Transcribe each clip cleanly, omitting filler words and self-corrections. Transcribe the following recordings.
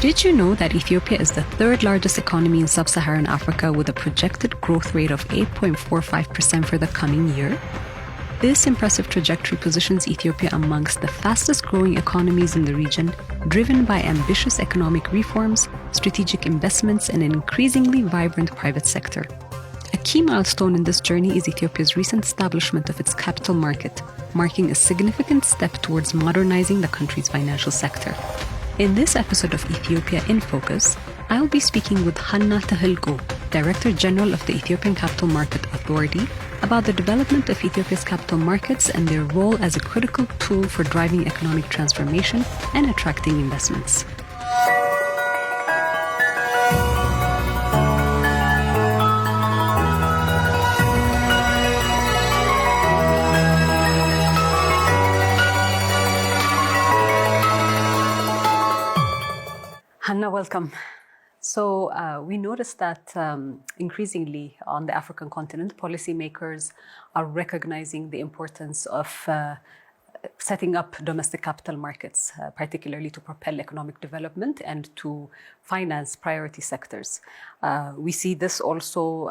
Did you know that Ethiopia is the third largest economy in sub-Saharan Africa with a projected growth rate of 8.45% for the coming year? This impressive trajectory positions Ethiopia amongst the fastest growing economies in the region, driven by ambitious economic reforms, strategic investments, and an increasingly vibrant private sector. A key milestone in this journey is Ethiopia's recent establishment of its capital market, marking a significant step towards modernizing the country's financial sector. In this episode of Ethiopia in Focus, I'll be speaking with Hanna Tahilgo, Director General of the Ethiopian Capital Market Authority, about the development of Ethiopia's capital markets and their role as a critical tool for driving economic transformation and attracting investments. Hanna, welcome. So we noticed that increasingly on the African continent, policymakers are recognizing the importance of setting up domestic capital markets, particularly to propel economic development and to finance priority sectors. We see this also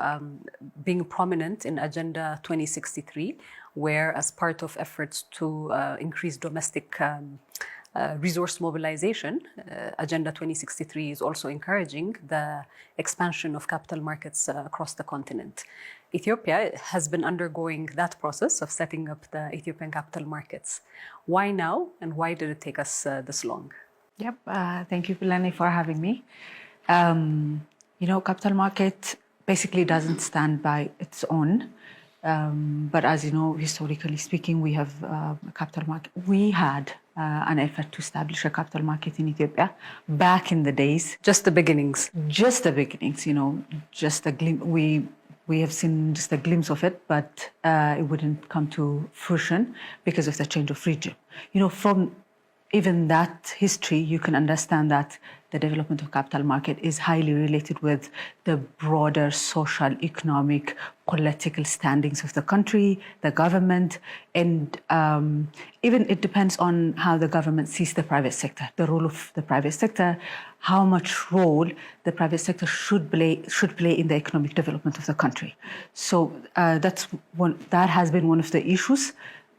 being prominent in Agenda 2063, where as part of efforts to increase domestic resource mobilization, Agenda 2063 is also encouraging the expansion of capital markets across the continent. Ethiopia has been undergoing that process of setting up the Ethiopian capital markets. Why now, and why did it take us this long? Yep, thank you, Pilani, for having me. Capital market basically doesn't stand by its own. But as you know, historically speaking, we have a capital market. We had an effort to establish a capital market in Ethiopia back in the days. Just the beginnings. Just the beginnings, just a glimpse. We have seen just a glimpse of it, but it wouldn't come to fruition because of the change of regime. From even that history, you can understand that the development of capital market is highly related with the broader social, economic, political standings of the country, the government, and even it depends on how the government sees the private sector, the role of the private sector, how much role the private sector should play in the economic development of the country. So that has been one of the issues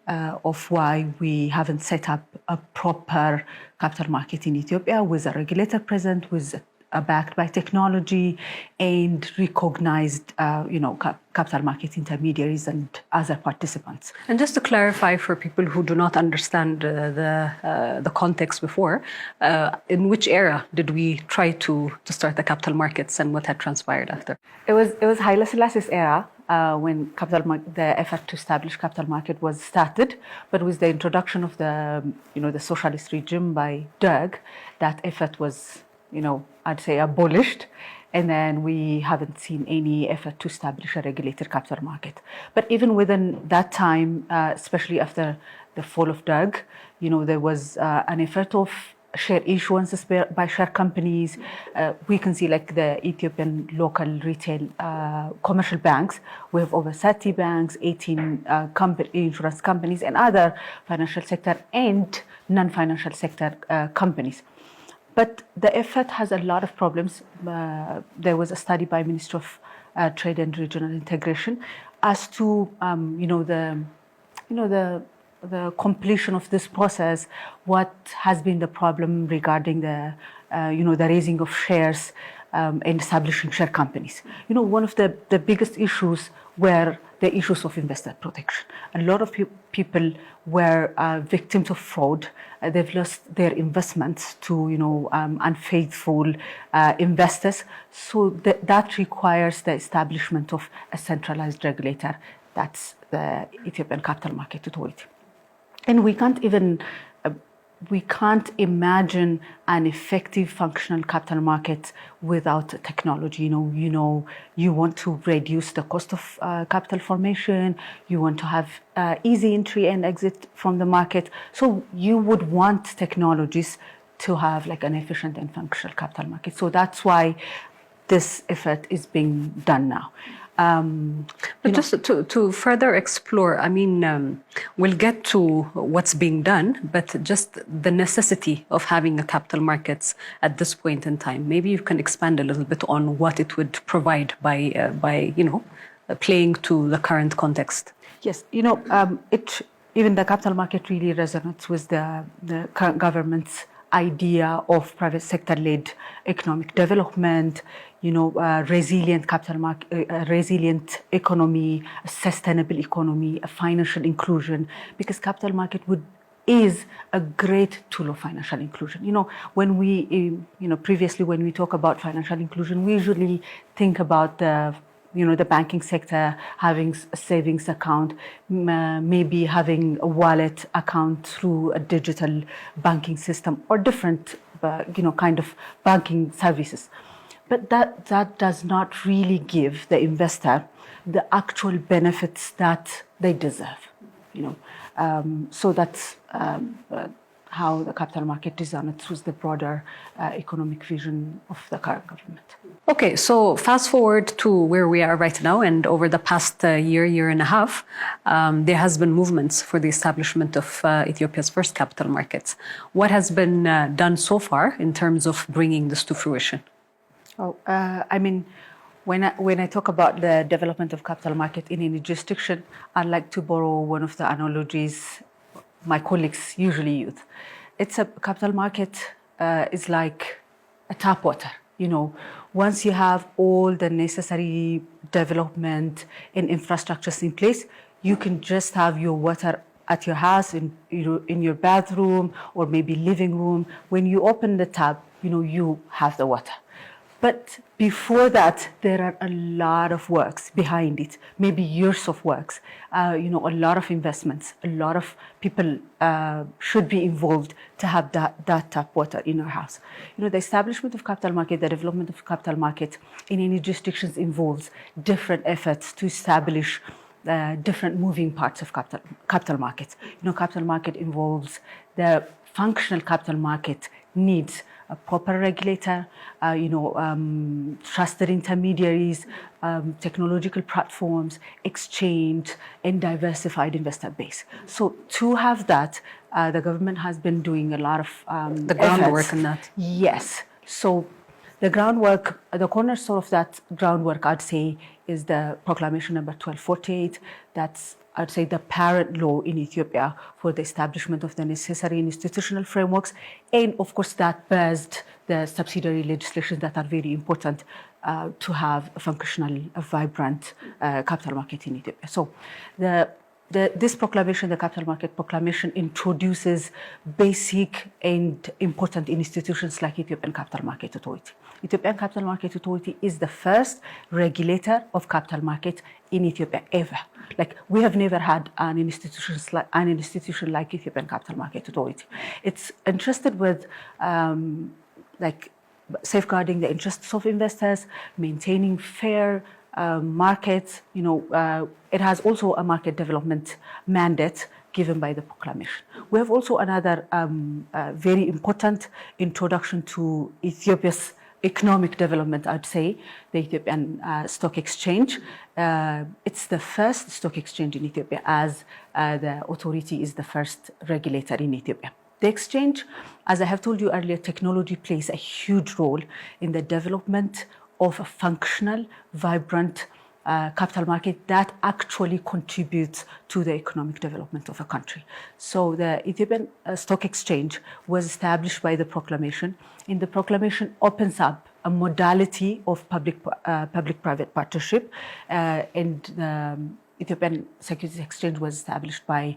of why we haven't set up a proper capital market in Ethiopia with a regulator present, with backed by technology and recognized, capital market intermediaries and other participants. And just to clarify for people who do not understand the context before, in which era did we try to start the capital markets and what had transpired after? It was Haile Selassie's era. When the effort to establish capital market was started, but with the introduction of the socialist regime by Derg, that effort was, I'd say abolished, and then we haven't seen any effort to establish a regulated capital market. But even within that time, especially after the fall of Derg, there was an effort of share issuances by share companies. We can see like the Ethiopian local retail commercial banks. We have over 30 banks, 18 insurance companies, and other financial sector and non-financial sector companies. But the effort has a lot of problems. There was a study by Ministry of Trade and Regional Integration as to the completion of this process, what has been the problem regarding the raising of shares and establishing share companies. One of the biggest issues were the issues of investor protection. A lot of people were victims of fraud. They've lost their investments to unfaithful investors. So that requires the establishment of a centralized regulator. That's the Ethiopian Capital Market Authority. And we can't imagine an effective functional capital market without technology. You want to reduce the cost of capital formation. You want to have easy entry and exit from the market. So you would want technologies to have like an efficient and functional capital market. So that's why this effort is being done now. But just to further explore, I mean, we'll get to what's being done, but just the necessity of having a capital markets at this point in time. Maybe you can expand a little bit on what it would provide by playing to the current context. Yes, even the capital market really resonates with the current government's idea of private sector-led economic development, resilient capital market, resilient economy, a sustainable economy, a financial inclusion, because capital market is a great tool of financial inclusion. When we, previously when we talk about financial inclusion, we usually think about the banking sector having a savings account, maybe having a wallet account through a digital banking system or different, kind of banking services. But that does not really give the investor the actual benefits that they deserve. So that's how the capital market resonates with the broader economic vision of the current government. Okay, so fast forward to where we are right now, and over the past year and a half, there has been movements for the establishment of Ethiopia's first capital markets. What has been done so far in terms of bringing this to fruition? When I talk about the development of capital market in any jurisdiction, I'd like to borrow one of the analogies my colleagues usually use. It's a capital market is like a tap water. Once you have all the necessary development and infrastructures in place, you can just have your water at your house, in your bathroom, or maybe living room. When you open the tap, you have the water. But before that, there are a lot of works behind it, maybe years of works, a lot of investments, a lot of people should be involved to have that tap water in our house. The establishment of capital market, the development of capital market in any jurisdictions involves different efforts to establish different moving parts of capital markets. Capital market involves the functional capital market needs a proper regulator, trusted intermediaries, technological platforms, exchange, and diversified investor base. So to have that, the government has been doing a lot of the groundwork in that. Yes. So the groundwork, the cornerstone of that groundwork, I'd say, is the Proclamation number 1248. That's, I'd say, the parent law in Ethiopia for the establishment of the necessary institutional frameworks. And of course, that birthed the subsidiary legislation that are very important to have a functional, a vibrant capital market in Ethiopia. So this proclamation, the Capital Market Proclamation, introduces basic and important institutions like Ethiopian Capital Market Authority. Ethiopian Capital Market Authority is the first regulator of capital market in Ethiopia ever. Like, we have never had an institution like Ethiopian Capital Market Authority. It's entrusted with safeguarding the interests of investors, maintaining fair markets. It has also a market development mandate given by the proclamation. We have also another very important introduction to Ethiopia's economic development, I'd say, the Ethiopian Stock Exchange. It's the first stock exchange in Ethiopia, as the authority is the first regulator in Ethiopia. The exchange, as I have told you earlier, technology plays a huge role in the development of a functional, vibrant capital market that actually contributes to the economic development of a country. So the Ethiopian Stock Exchange was established by the proclamation, and the proclamation opens up a modality of public-private partnership, and the Ethiopian Securities Exchange was established by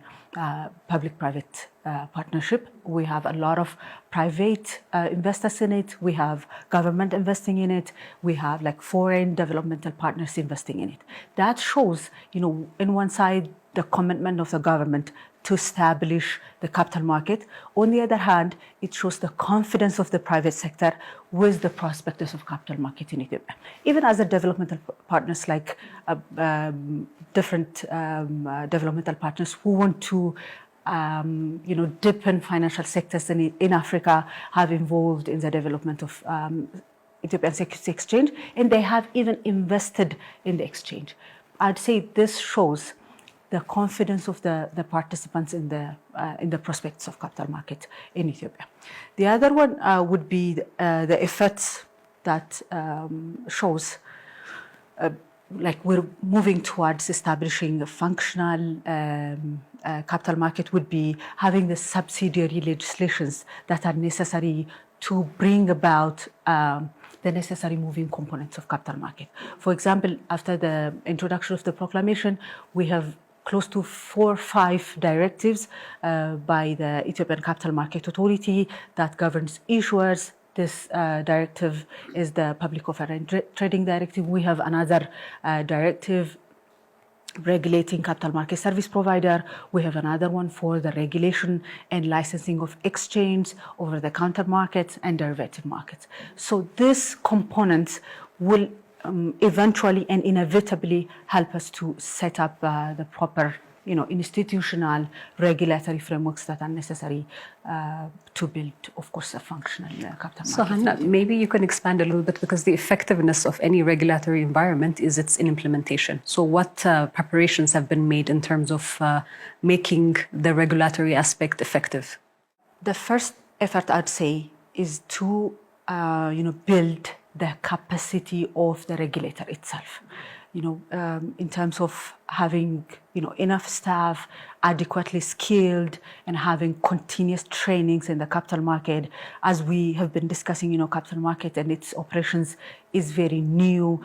public-private partnership. We have a lot of private investors in it. We have government investing in it. We have foreign developmental partners investing in it. That shows, in one side, the commitment of the government to establish the capital market. On the other hand, it shows the confidence of the private sector with the prospects of capital market in Ethiopia. Even as a developmental partners, like different developmental partners who want to deepen financial sectors in Africa, have involved in the development of Ethiopian Securities Exchange, and they have even invested in the exchange. I'd say this shows the confidence of the participants in the prospects of capital market in Ethiopia. The other one would be the effects that shows like we're moving towards establishing a functional capital market would be having the subsidiary legislations that are necessary to bring about the necessary moving components of capital market. For example, after the introduction of the proclamation, we have close to 4 or 5 directives by the Ethiopian Capital Market Authority that governs issuers. This directive is the Public Offer and Trading Directive. We have another directive regulating capital market service provider. We have another one for the regulation and licensing of exchange, over-the-counter markets, and derivative markets. So these components will eventually and inevitably help us to set up the proper, institutional regulatory frameworks that are necessary to build, of course, a functional capital market. So Hannah, maybe you can expand a little bit, because the effectiveness of any regulatory environment is its implementation. So what preparations have been made in terms of making the regulatory aspect effective? The first effort, I'd say, is to build the capacity of the regulator itself. In terms of having enough staff, adequately skilled, and having continuous trainings in the capital market. As we have been discussing, capital market and its operations is very new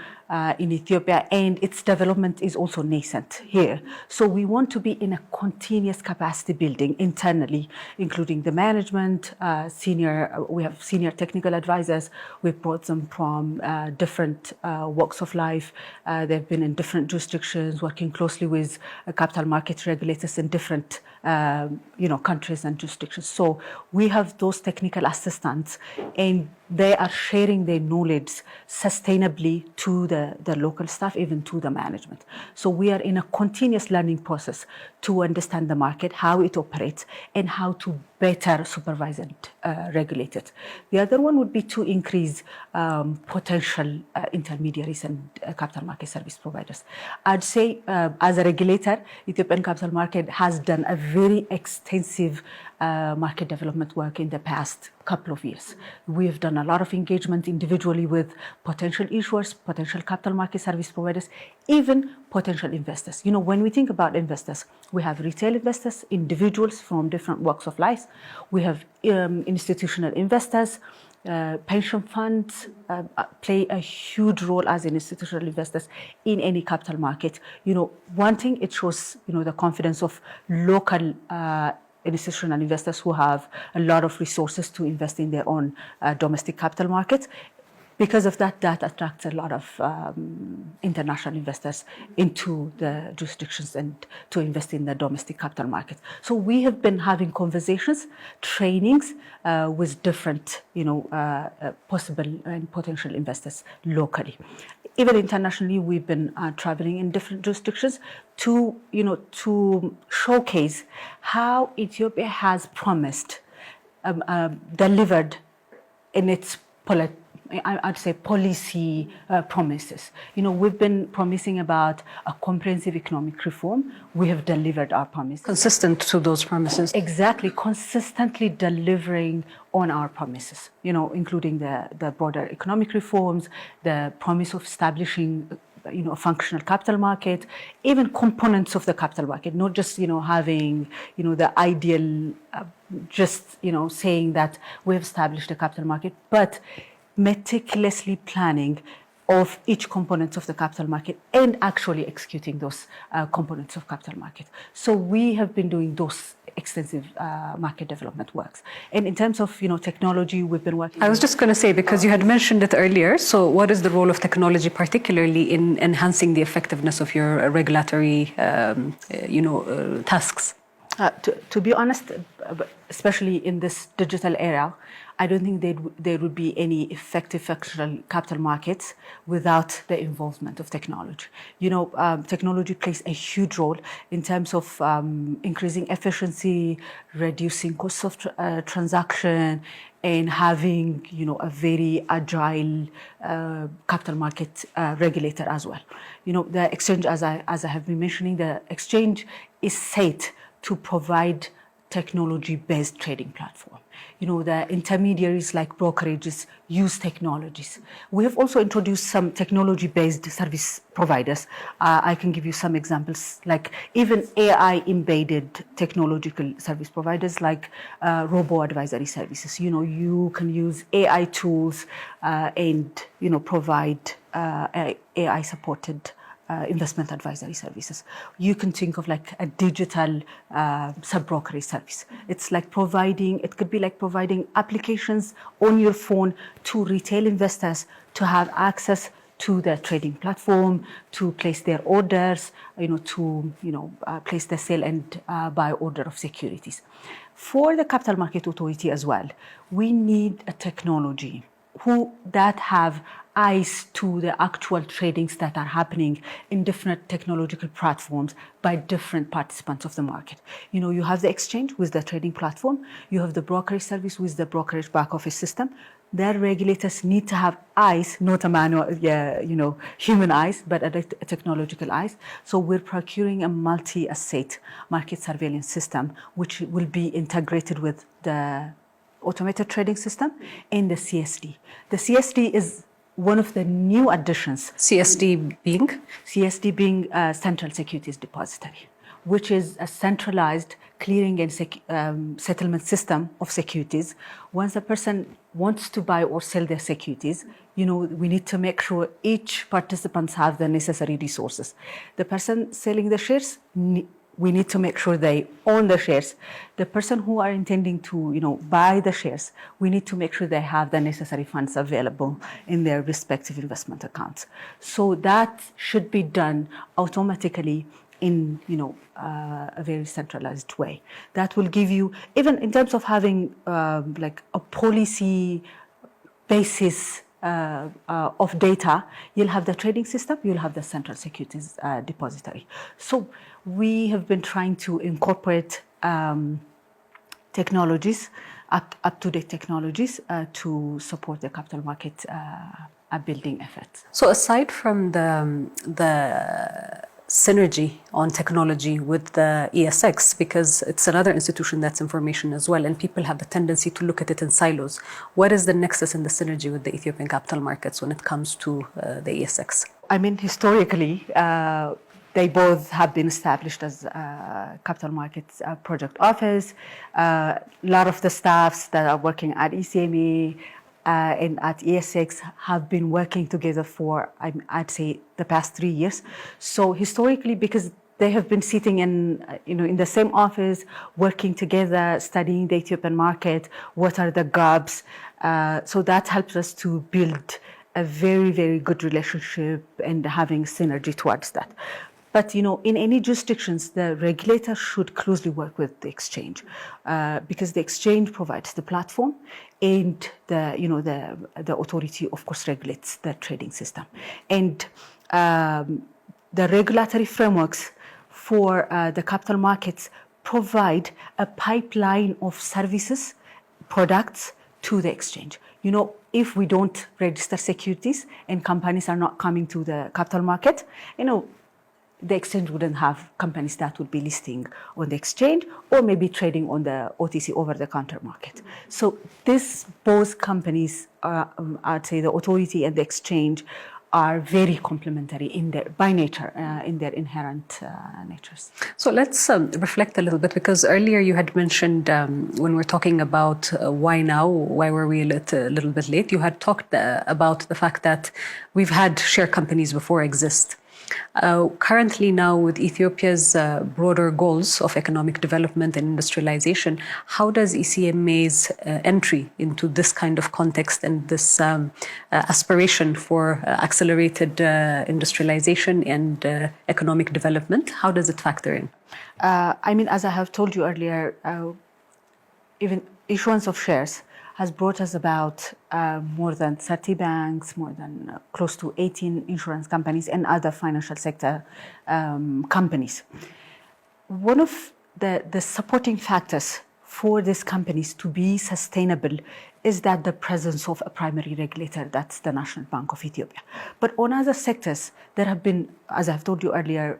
in Ethiopia, and its development is also nascent here. So we want to be in a continuous capacity building internally, including the management, we have senior technical advisors. We've brought them from different walks of life. They've been in different jurisdictions, working closely with capital market regulators in different countries and jurisdictions. So we have those technical assistants, and they are sharing their knowledge sustainably to the local staff, even to the management. So we are in a continuous learning process to understand the market, how it operates, and how to better supervise and regulate it. The other one would be to increase potential intermediaries and capital market service providers. I'd say as a regulator, Ethiopian capital market has done a very extensive market development work in the past couple of years. We have done a lot of engagement individually with potential issuers, potential capital market service providers, even potential investors. When we think about investors, we have retail investors, individuals from different walks of life. We have institutional investors. Pension funds play a huge role as institutional investors in any capital market. One thing, it shows, the confidence of local institutional investors who have a lot of resources to invest in their own domestic capital markets. Because of that attracts a lot of international investors into the jurisdictions and to invest in the domestic capital market. So we have been having conversations, trainings with different, possible and potential investors locally. Even internationally, we've been traveling in different jurisdictions to showcase how Ethiopia has promised, delivered in its I'd say policy promises. We've been promising about a comprehensive economic reform. We have delivered our promises. Consistent to those promises. Exactly, consistently delivering on our promises, including the broader economic reforms, the promise of establishing a functional capital market, even components of the capital market, not just, having, the ideal, just, saying that we've established a capital market, but meticulously planning of each component of the capital market and actually executing those components of capital market. So we have been doing those extensive market development works. And in terms of, technology, we've been working... I was just going to say, because you had mentioned it earlier, so what is the role of technology, particularly in enhancing the effectiveness of your regulatory, tasks? To be honest, especially in this digital era, I don't think there would be any effective functional capital markets without the involvement of technology. Technology plays a huge role in terms of increasing efficiency, reducing costs of transaction, and having a very agile capital market regulator as well. The exchange, as I have been mentioning, the exchange is set to provide technology-based trading platform. The intermediaries like brokerages use technologies. We have also introduced some technology-based service providers. I can give you some examples, like even AI-embedded technological service providers like robo-advisory services. You can use AI tools and, provide AI-supported investment advisory services. You can think of like a digital sub-brokerage service. It could be like providing applications on your phone to retail investors to have access to the trading platform, to place their orders, to place the sale and buy order of securities. For the Capital Market Authority as well, we need a technology that have eyes to the actual tradings that are happening in different technological platforms by different participants of the market. You have the exchange with the trading platform, you have the brokerage service with the brokerage back office system. Their regulators need to have eyes, not a manual, human eyes, but a technological eyes. So we're procuring a multi-asset market surveillance system, which will be integrated with the automated trading system and the CSD. The CSD is one of the new additions. CSD being? CSD being a Central Securities Depository, which is a centralized clearing and settlement system of securities. Once a person wants to buy or sell their securities, we need to make sure each participant have the necessary resources. The person selling the shares, we need to make sure they own the shares. The person who are intending to, buy the shares, we need to make sure they have the necessary funds available in their respective investment accounts. So that should be done automatically in, a very centralized way. That will give you, even in terms of having like a policy basis of data, you'll have the trading system, you'll have the Central Securities Depository. So we have been trying to incorporate technologies, up-to-date technologies to support the capital market building efforts. So aside from the synergy on technology with the ESX, because it's another institution that's information as well, and people have the tendency to look at it in silos. What is the nexus and the synergy with the Ethiopian capital markets when it comes to the ESX? Historically, they both have been established as capital markets project office. A lot of the staffs that are working at ECME and at ESX have been working together for, I'd say, the past 3 years. So historically, because they have been sitting in the same office, working together, studying the Ethiopian market, what are the gaps. So that helps us to build a very, very good relationship and having synergy towards that. But, in any jurisdictions, the regulator should closely work with the exchange because the exchange provides the platform and the authority, of course, regulates the trading system. And the regulatory frameworks for the capital markets provide a pipeline of services, products to the exchange. If we don't register securities and companies are not coming to the capital market, the exchange wouldn't have companies that would be listing on the exchange or maybe trading on the OTC over-the-counter market. So both companies, I'd say the authority and the exchange, are very complementary by nature, in their inherent natures. So let's reflect a little bit, because earlier you had mentioned when we're talking about why now, why were we a little bit late, you had talked about the fact that we've had share companies before exist. Currently now with Ethiopia's broader goals of economic development and industrialization, how does ECMA's entry into this kind of context and this aspiration for accelerated industrialization and economic development, how does it factor in? As I have told you earlier, even issuance of shares has brought us about more than 30 banks, more than close to 18 insurance companies and other financial sector companies. One of the supporting factors for these companies to be sustainable is that the presence of a primary regulator, that's the National Bank of Ethiopia. But on other sectors, there have been, as I've told you earlier,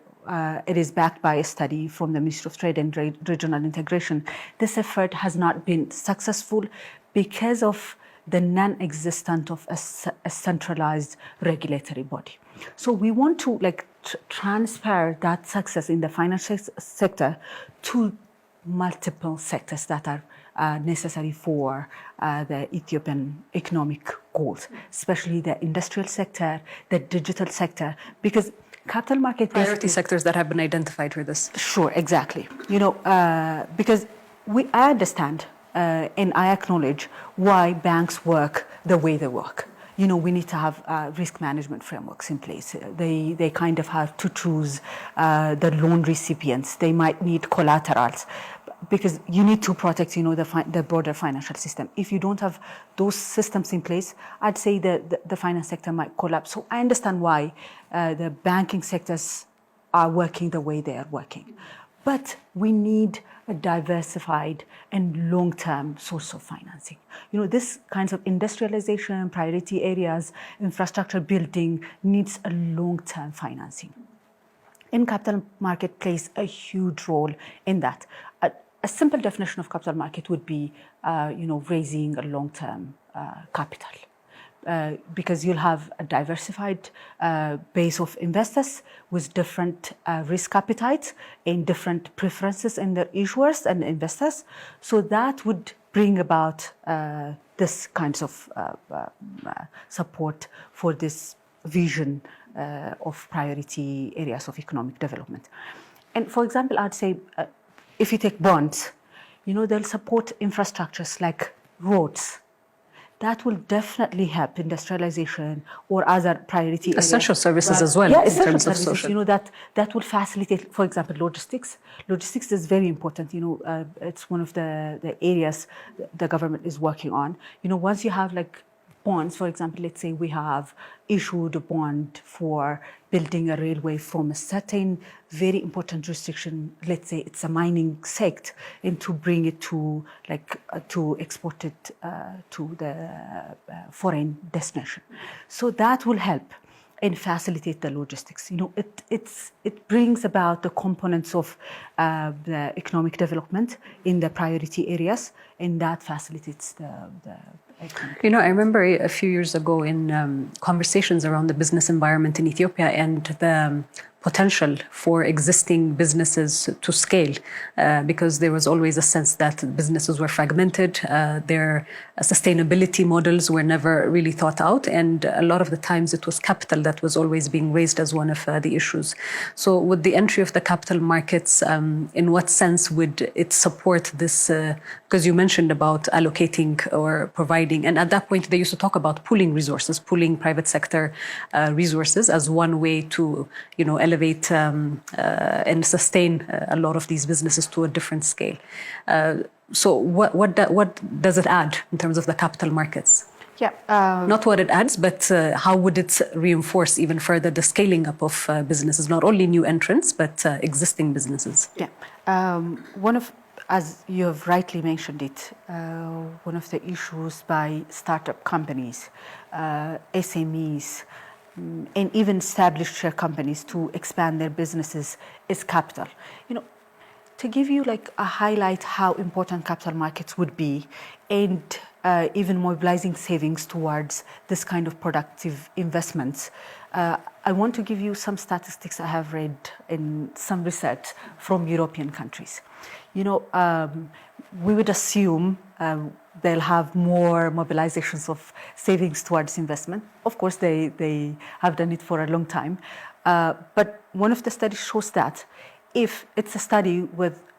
it is backed by a study from the Ministry of Trade and Regional Integration. This effort has not been successful because of the non-existence of a centralized regulatory body. So we want to transfer that success in the financial sector to multiple sectors that are necessary for the Ethiopian economic goals, especially the industrial sector, the digital sector, because capital market priority sectors that have been identified for this. Sure, exactly. Because I understand and I acknowledge why banks work the way they work. We need to have risk management frameworks in place. They kind of have to choose the loan recipients. They might need collaterals because you need to protect, the broader financial system. If you don't have those systems in place, I'd say the finance sector might collapse. So I understand why the banking sectors are working the way they are working. But we need a diversified and long-term source of financing. This kinds of industrialization, priority areas, infrastructure building needs a long-term financing. And capital market plays a huge role in that. A simple definition of capital market would be, raising a long-term capital. Because you'll have a diversified base of investors with different risk appetites and different preferences in their issuers and investors. So that would bring about this kinds of support for this vision of priority areas of economic development. And for example, I'd say if you take bonds, they'll support infrastructures like roads. That will definitely help industrialization or other priority areas. Essential services as well, yeah, in terms of social. That will facilitate, for example, logistics. Logistics is very important. It's one of the areas the government is working on. Once you have bonds, for example, let's say we have issued a bond for building a railway from a certain very important jurisdiction, let's say it's a mining sect, and to bring it to export it to the foreign destination. So that will help and facilitate the logistics. It brings about the components of the economic development in the priority areas, and that facilitates the economic. I remember a few years ago in conversations around the business environment in Ethiopia and the potential for existing businesses to scale, because there was always a sense that businesses were fragmented, their sustainability models were never really thought out, and a lot of the times it was capital that was always being raised as one of the issues. So with the entry of the capital markets, in what sense would it support this? Because you mentioned about allocating or providing, and at that point they used to talk about pooling resources, pooling private sector resources as one way to, elevate and sustain a lot of these businesses to a different scale. So what does it add in terms of the capital markets? Yeah. Not what it adds, but how would it reinforce even further the scaling up of businesses, not only new entrants, but existing businesses? Yeah. As you have rightly mentioned it, one of the issues by startup companies, SMEs, and even established share companies to expand their businesses is capital. To give you a highlight how important capital markets would be, and even mobilizing savings towards this kind of productive investments, I want to give you some statistics I have read in some research from European countries. We would assume they'll have more mobilizations of savings towards investment. Of course, they have done it for a long time. But one of the studies shows that if it's a study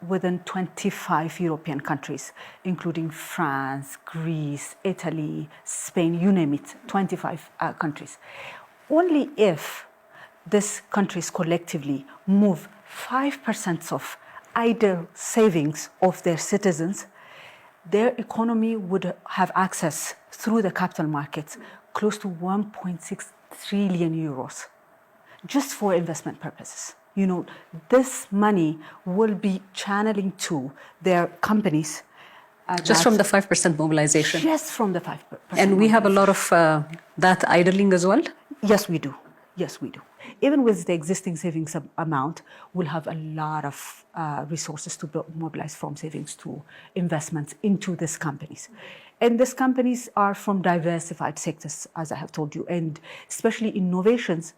within 25 European countries, including France, Greece, Italy, Spain, you name it, 25 countries, only if these countries collectively move 5% of idle savings of their citizens, their economy would have access through the capital markets close to 1.6 trillion euros just for investment purposes. This money will be channeling to their companies. Just from the 5% mobilization? Just from the 5%. And we have a lot of that idling as well? Yes, we do. Yes, we do. Even with the existing savings amount, we'll have a lot of resources to mobilize from savings to investments into these companies. And these companies are from diversified sectors, as I have told you, and especially innovations.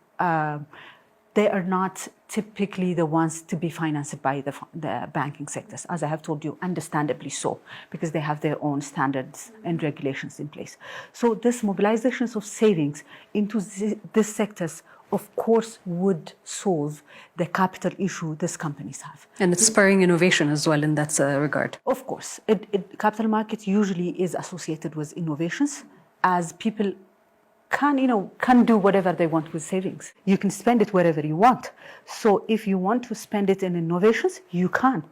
They are not typically the ones to be financed by the banking sectors, as I have told you, understandably so, because they have their own standards and regulations in place. So this mobilizations of savings into these sectors, of course, would solve the capital issue these companies have. And it's spurring innovation as well in that regard. Of course. Capital markets usually is associated with innovations, as people can do whatever they want with savings. You can spend it wherever you want. So if you want to spend it in innovations, you can.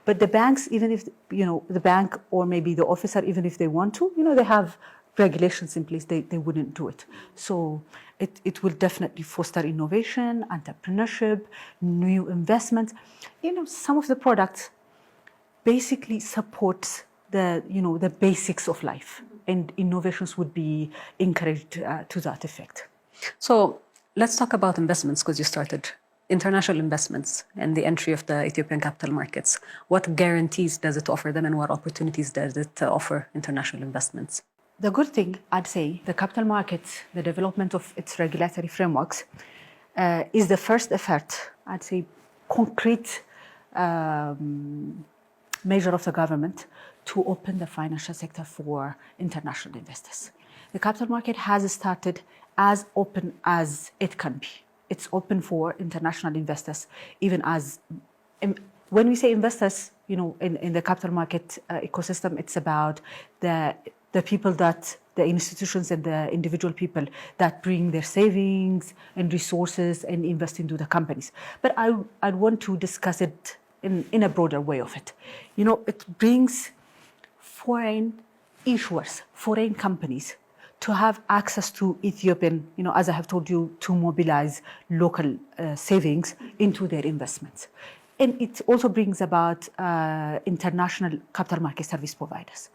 But the banks, even if, the bank or maybe the officer, even if they want to, they have regulations in place, they wouldn't do it. So it will definitely foster innovation, entrepreneurship, new investments. Some of the products basically support the basics of life, and innovations would be encouraged to that effect. So let's talk about investments, because you started international investments and the entry of the Ethiopian capital markets. What guarantees does it offer them, and what opportunities does it offer international investments? The good thing, I'd say, the capital markets, the development of its regulatory frameworks is the first effort, I'd say, concrete measure of the government to open the financial sector for international investors. The capital market has started as open as it can be. It's open for international investors, even as, when we say investors, in the capital market ecosystem, it's about the people the institutions and the individual people that bring their savings and resources and invest into the companies. But I'd want to discuss it in a broader way of it. It brings foreign issuers, foreign companies, to have access to Ethiopian, as I have told you, to mobilize local savings into their investments. And it also brings about international capital market service providers.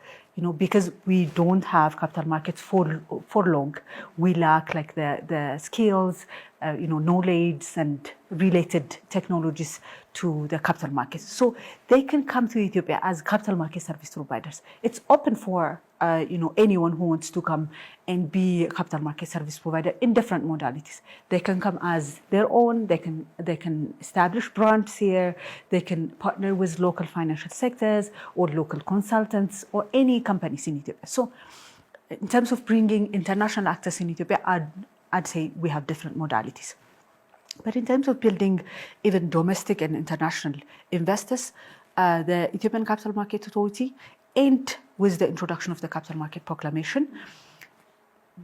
Because we don't have capital markets for long, we lack the skills, knowledge and related technologies to the capital markets. So they can come to Ethiopia as capital market service providers. It's open for anyone who wants to come and be a capital market service provider in different modalities. They can come as their own, they can establish branches here, they can partner with local financial sectors or local consultants or any companies in Ethiopia. So in terms of bringing international actors in Ethiopia, I'd say we have different modalities. But in terms of building even domestic and international investors, the Ethiopian Capital Market Authority, and with the introduction of the Capital Market Proclamation,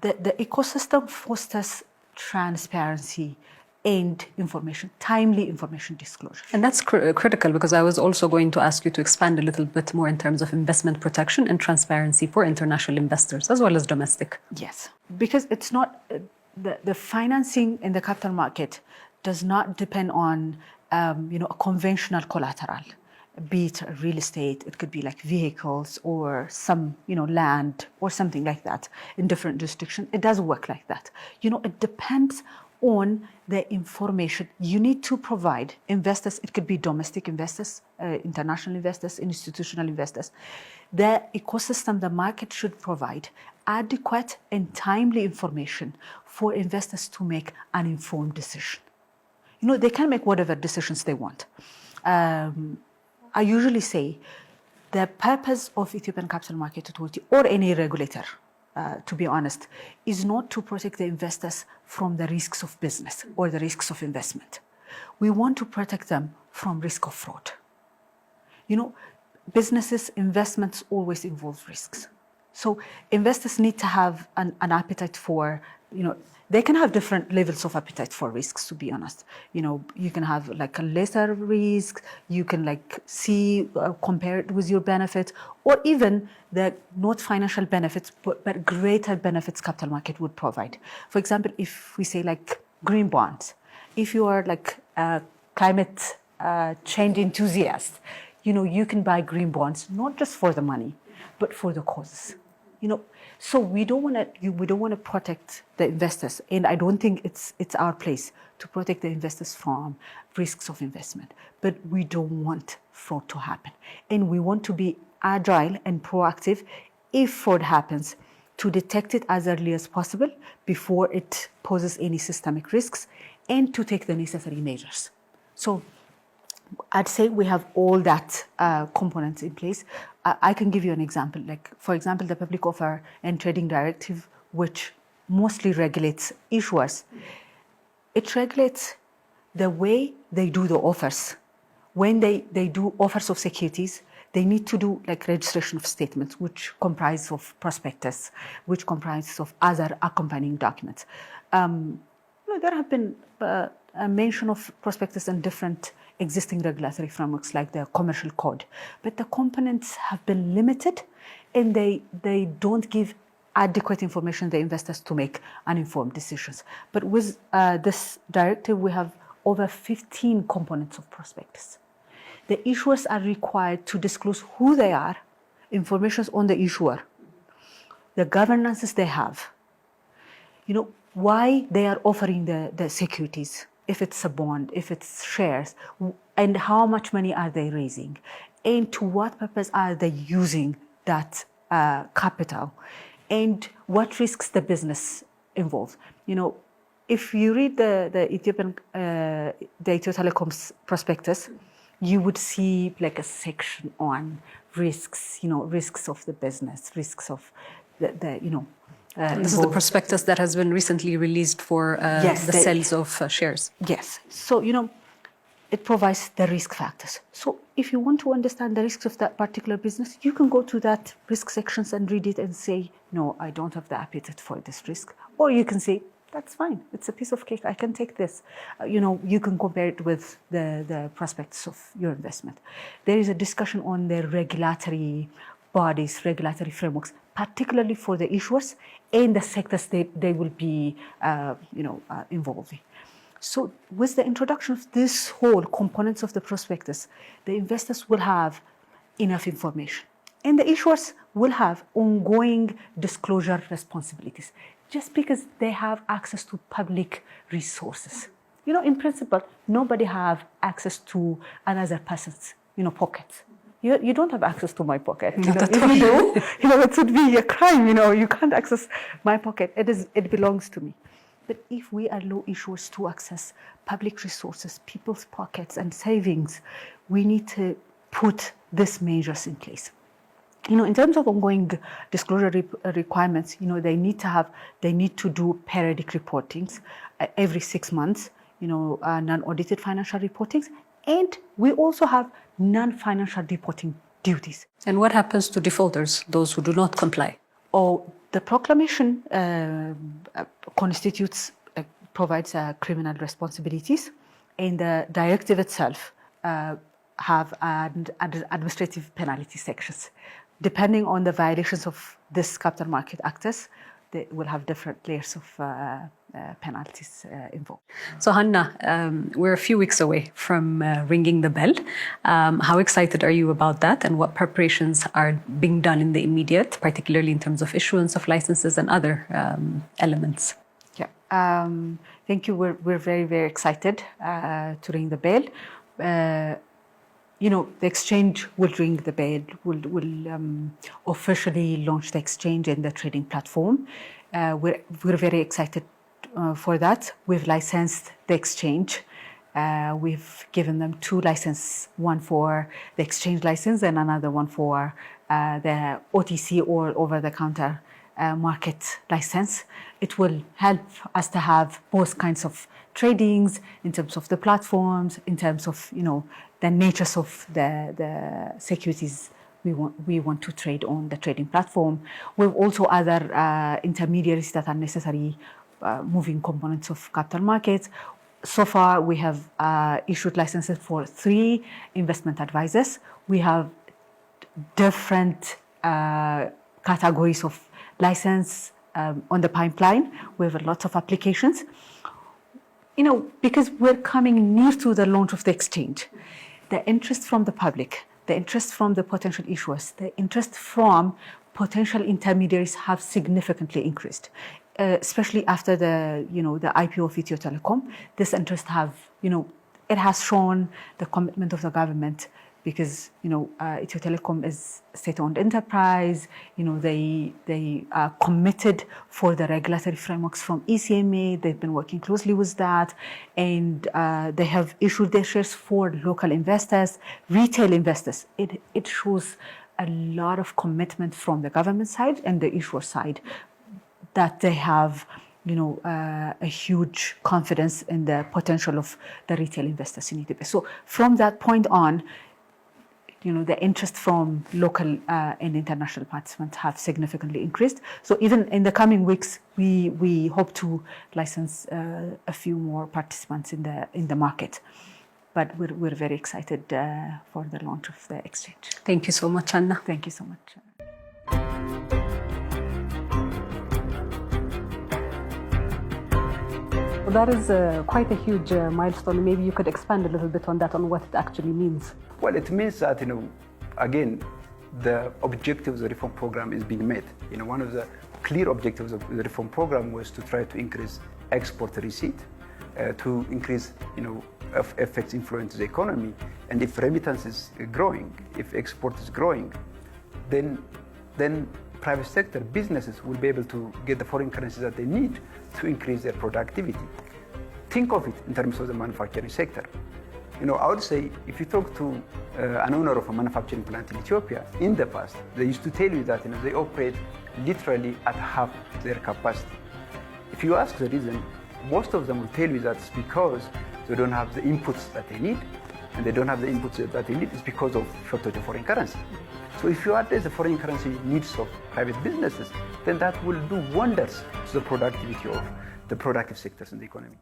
the ecosystem fosters transparency and information, timely information disclosure. And that's critical, because I was also going to ask you to expand a little bit more in terms of investment protection and transparency for international investors as well as domestic. Yes, because it's not, the financing in the capital market does not depend on a conventional collateral, be it real estate, it could be like vehicles or some land or something like that in different jurisdictions. It doesn't work like that. It depends on the information you need to provide investors. It could be domestic investors, international investors, institutional investors. The ecosystem, the market should provide adequate and timely information for investors to make an informed decision. They can make whatever decisions they want. I usually say the purpose of Ethiopian Capital Market Authority or any regulator to be honest, is not to protect the investors from the risks of business or the risks of investment. We want to protect them from risk of fraud. Businesses, investments always involve risks. So investors need to have an appetite for, they can have different levels of appetite for risks, to be honest. You can have like a lesser risk, you can like see, compare it with your benefit, or even the not financial benefits, but greater benefits capital market would provide. For example, if we say like green bonds, if you are like a climate change enthusiast, you can buy green bonds, not just for the money, but for the causes. So we don't want to protect the investors, and I don't think it's our place to protect the investors from risks of investment. But we don't want fraud to happen, and we want to be agile and proactive if fraud happens, to detect it as early as possible before it poses any systemic risks, and to take the necessary measures. So I'd say we have all that components in place. I can give you an example. Like, for example, the Public Offer and Trading Directive, which mostly regulates issuers. It regulates the way they do the offers. When they do offers of securities, they need to do like registration of statements, which comprise of prospectus, which comprises of other accompanying documents. There have been a mention of prospectus in different existing regulatory frameworks like the Commercial Code, but the components have been limited, and they don't give adequate information to investors to make uninformed decisions. But with this directive, we have over 15 components of prospectus. The issuers are required to disclose who they are, information on the issuer, the governances they have, why they are offering the securities, if it's a bond, if it's shares, and how much money are they raising, and to what purpose are they using that capital, and what risks the business involves. If you read the Ethiopian Ethio Telecom's prospectus, you would see like a section on risks, risks of the business, risks of this is the prospectus that has been recently released for the sales of shares. Yes. So, it provides the risk factors. So if you want to understand the risks of that particular business, you can go to that risk sections and read it and say, no, I don't have the appetite for this risk. Or you can say, that's fine. It's a piece of cake. I can take this. You can compare it with the prospects of your investment. There is a discussion on the regulatory bodies, regulatory frameworks, particularly for the issuers and the sectors they will be, involved in. So with the introduction of this whole components of the prospectus, the investors will have enough information, and the issuers will have ongoing disclosure responsibilities, just because they have access to public resources. In principle, nobody have access to another person's, pockets. You don't have access to my pocket. If you do, it would be a crime. You can't access my pocket. It belongs to me. But if we allow issuers to access public resources, people's pockets and savings, we need to put these measures in place. In terms of ongoing disclosure requirements, they need to do periodic reportings every 6 months, non-audited financial reportings, and we also have non-financial reporting duties. And what happens to defaulters, those who do not comply? The proclamation provides criminal responsibilities, and the directive itself have administrative penalty sections. Depending on the violations of this capital market actors, they will have different layers of penalties involved. So Hanna, we're a few weeks away from ringing the bell. How excited are you about that, and what preparations are being done in the immediate, particularly in terms of issuance of licenses and other elements? Yeah, thank you. We're very, very excited to ring the bell. The exchange will ring the bell, will officially launch the exchange and the trading platform. We're very excited for that. We've licensed the exchange. We've given them 2 licenses, one for the exchange license and another one for the OTC or over-the-counter market license. It will help us to have both kinds of tradings in terms of the platforms, in terms of the natures of the securities we want to trade on the trading platform. We have also other intermediaries that are necessary, moving components of capital markets. So far, we have issued licenses for 3 investment advisors. We have different categories of license on the pipeline. We have a lot of applications. Because we're coming near to the launch of the exchange, the interest from the public, the interest from the potential issuers, the interest from potential intermediaries have significantly increased, especially after the IPO of Ethio Telecom. This interest it has shown the commitment of the government, because Ethio Telecom is a state-owned enterprise. They are committed for the regulatory frameworks from ECMA. They've been working closely with that, and they have issued their shares for local investors, retail investors. It shows a lot of commitment from the government side and the issuer side, that they have a huge confidence in the potential of the retail investors in Ethiopia. So from that point on, the interest from local and international participants have significantly increased. So even in the coming weeks, we hope to license a few more participants in the market. But we're very excited for the launch of the exchange. Thank you so much, Anna. Thank you so much. That is quite a huge milestone. Maybe you could expand a little bit on that, on what it actually means. Well, it means that, again, the objectives of the reform program is being met. One of the clear objectives of the reform program was to try to increase export receipt, to increase, FX influence the economy. And if remittance is growing, if export is growing, then private sector businesses will be able to get the foreign currency that they need to increase their productivity. Think of it in terms of the manufacturing sector. I would say, if you talk to an owner of a manufacturing plant in Ethiopia, in the past, they used to tell you that they operate literally at half their capacity. If you ask the reason, most of them will tell you that it's because they don't have the inputs that they need, and they don't have the inputs that they need is because of shortage of foreign currency. So if you address the foreign currency needs of private businesses, then that will do wonders to the productivity of the productive sectors in the economy.